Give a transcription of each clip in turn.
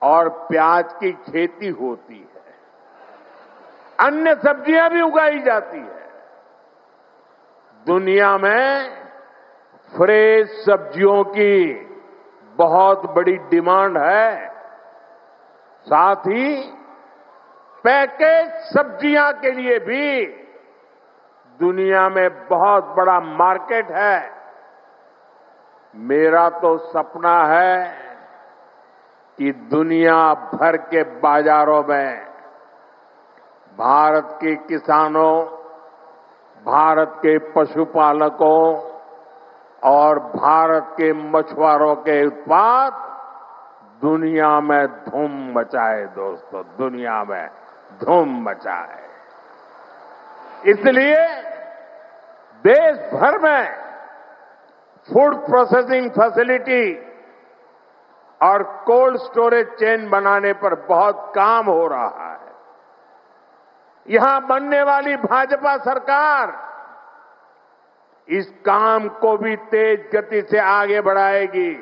और प्याज की खेती होती है, अन्य सब्जियां भी उगाई जाती है। दुनिया में फ्रेश सब्जियों की बहुत बड़ी डिमांड है। साथ ही पैकेज सब्जियां के लिए भी दुनिया में बहुत बड़ा मार्केट है। मेरा तो सपना है कि दुनिया भर के बाजारों में भारत के किसानों, भारत के पशुपालकों और भारत के मछुआरों के उत्पाद दुनिया में धूम मचाए। दोस्तों, दुनिया में धूम मचाए। इसलिए देश भर में फूड प्रोसेसिंग फैसिलिटी और कोल्ड स्टोरेज चेन बनाने पर बहुत काम हो रहा है। यहां बनने वाली भाजपा सरकार इस काम को भी तेज गति से आगे बढ़ाएगी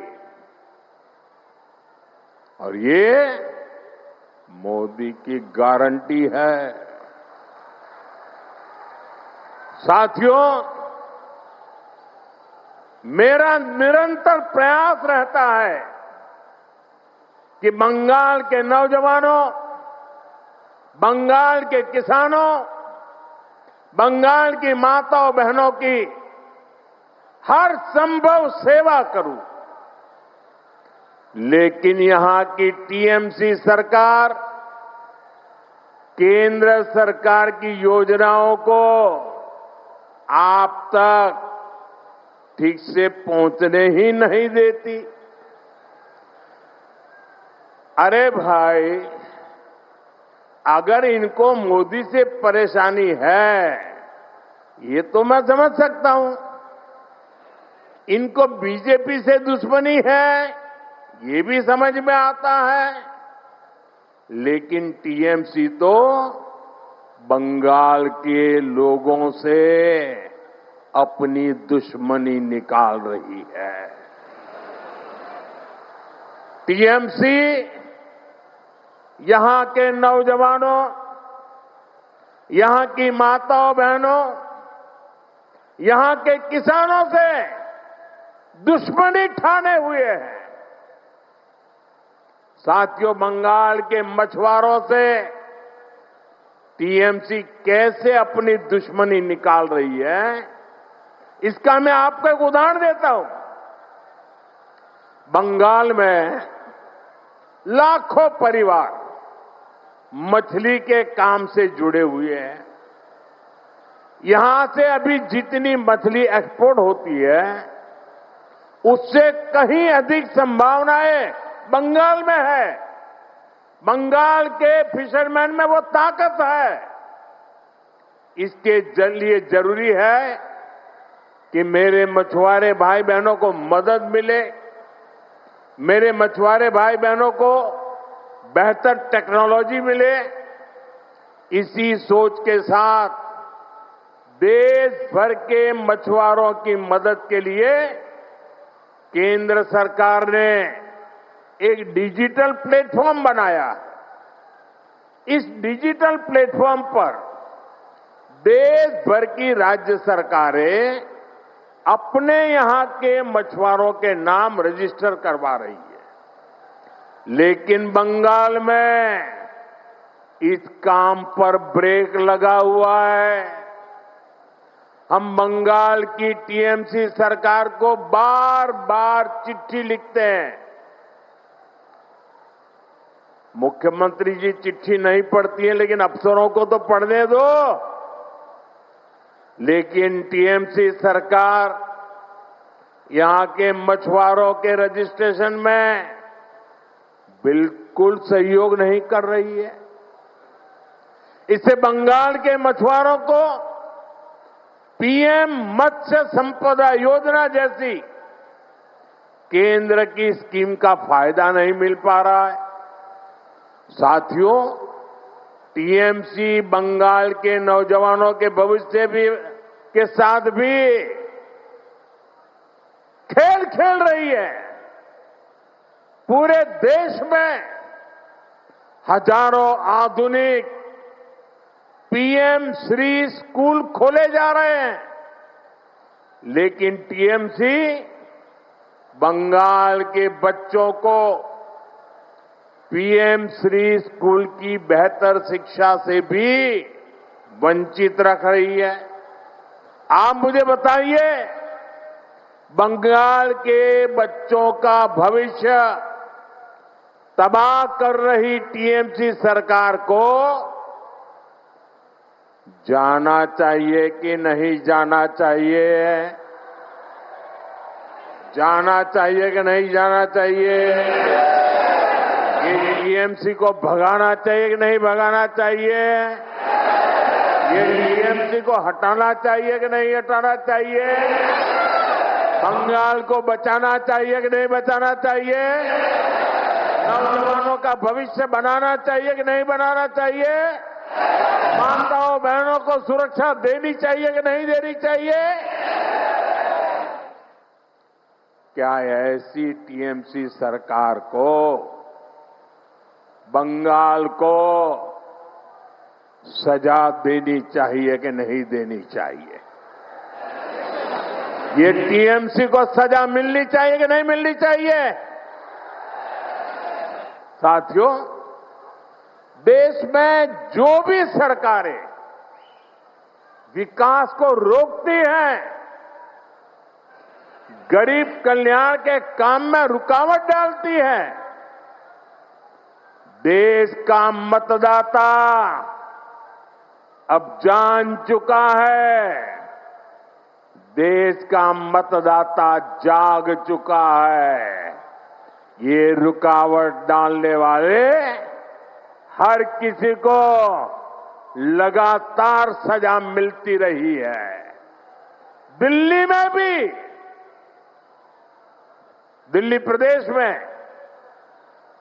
और ये मोदी की गारंटी है। साथियों, मेरा निरंतर प्रयास रहता है कि बंगाल के नौजवानों, बंगाल के किसानों, बंगाल की माताओं बहनों की हर संभव सेवा करूं। लेकिन यहां की टीएमसी सरकार केंद्र सरकार की योजनाओं को आप तक ठीक से पहुंचने ही नहीं देती। अरे भाई, अगर इनको मोदी से परेशानी है, ये तो मैं समझ सकता हूं। इनको बीजेपी से दुश्मनी है, ये भी समझ में आता है। लेकिन टीएमसी तो बंगाल के लोगों से अपनी दुश्मनी निकाल रही है। टीएमसी यहां के नौजवानों, यहां की माताओं बहनों, यहां के किसानों से दुश्मनी ठाने हुए हैं। साथियों, बंगाल के मछुआरों से टीएमसी कैसे अपनी दुश्मनी निकाल रही है, इसका मैं आपको एक उदाहरण देता हूं। बंगाल में लाखों परिवार मछली के काम से जुड़े हुए हैं। यहां से अभी जितनी मछली एक्सपोर्ट होती है, उससे कहीं अधिक संभावनाएं बंगाल में है। बंगाल के फिशरमैन में वो ताकत है। इसके लिए जरूरी है कि मेरे मछुआरे भाई बहनों को मदद मिले, मेरे मछुआरे भाई बहनों को बेहतर टेक्नोलॉजी मिले। इसी सोच के साथ देश भर के मछुआरों की मदद के लिए केंद्र सरकार ने एक डिजिटल प्लेटफॉर्म बनाया। इस डिजिटल प्लेटफॉर्म पर देश भर की राज्य सरकारें अपने यहां के मछुआरों के नाम रजिस्टर करवा रही है। लेकिन बंगाल में इस काम पर ब्रेक लगा हुआ है। हम बंगाल की टीएमसी सरकार को बार बार चिट्ठी लिखते हैं। मुख्यमंत्री जी चिट्ठी नहीं पढ़ती है, लेकिन अफसरों को तो पढ़ने दो। लेकिन टीएमसी सरकार यहां के मछुआरों के रजिस्ट्रेशन में बिल्कुल सहयोग नहीं कर रही है। इससे बंगाल के मछुआरों को पीएम मत्स्य संपदा योजना जैसी केंद्र की स्कीम का फायदा नहीं मिल पा रहा है। साथियों, टीएमसी बंगाल के नौजवानों के भविष्य भी के साथ भी खेल खेल रही है। पूरे देश में हजारों आधुनिक पीएम श्री स्कूल खोले जा रहे हैं, लेकिन टीएमसी बंगाल के बच्चों को पीएम श्री स्कूल की बेहतर शिक्षा से भी वंचित रख रही है। आप मुझे बताइए, बंगाल के बच्चों का भविष्य तबाह कर रही टीएमसी सरकार को जाना चाहिए कि नहीं जाना चाहिए? जाना चाहिए कि नहीं जाना चाहिए? ये टीएमसी को भगाना चाहिए कि नहीं भगाना चाहिए? ये टीएमसी को हटाना चाहिए कि नहीं हटाना चाहिए? बंगाल को बचाना चाहिए कि नहीं बचाना चाहिए? नौजवानों का भविष्य बनाना चाहिए कि नहीं बनाना चाहिए? माताओं बहनों को सुरक्षा देनी चाहिए कि नहीं देनी चाहिए? क्या ऐसी टीएमसी सरकार को बंगाल को सजा देनी चाहिए कि नहीं देनी चाहिए? ये टीएमसी को सजा मिलनी चाहिए कि नहीं मिलनी चाहिए? साथियों, देश में जो भी सरकारें विकास को रोकती हैं, गरीब कल्याण के काम में रुकावट डालती है, देश का मतदाता अब जान चुका है, देश का मतदाता जाग चुका है। ये रुकावट डालने वाले हर किसी को लगातार सजा मिलती रही है। दिल्ली में भी, दिल्ली प्रदेश में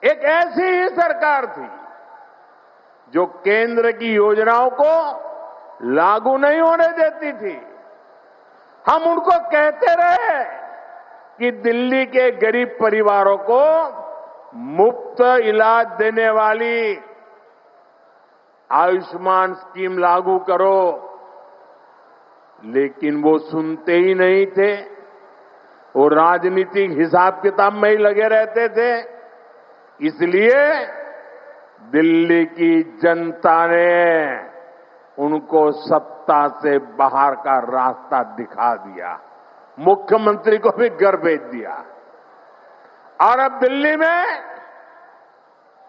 एक ऐसी ही सरकार थी जो केंद्र की योजनाओं को लागू नहीं होने देती थी। हम उनको कहते रहे कि दिल्ली के गरीब परिवारों को मुफ्त इलाज देने वाली आयुष्मान स्कीम लागू करो, लेकिन वो सुनते ही नहीं थे। वो राजनीतिक हिसाब किताब में ही लगे रहते थे। इसलिए दिल्ली की जनता ने उनको सत्ता से बाहर का रास्ता दिखा दिया, मुख्यमंत्री को भी घर भेज दिया। और अब दिल्ली में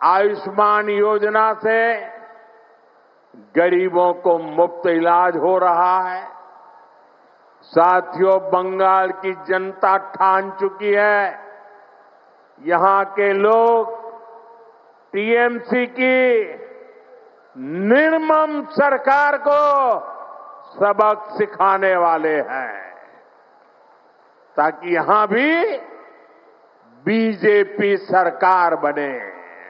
आयुष्मान योजना से गरीबों को मुफ्त इलाज हो रहा है। साथियों, बंगाल की जनता ठान चुकी है, यहां के लोग टीएमसी की निर्मम सरकार को सबक सिखाने वाले हैं, ताकि यहां भी बीजेपी सरकार बने।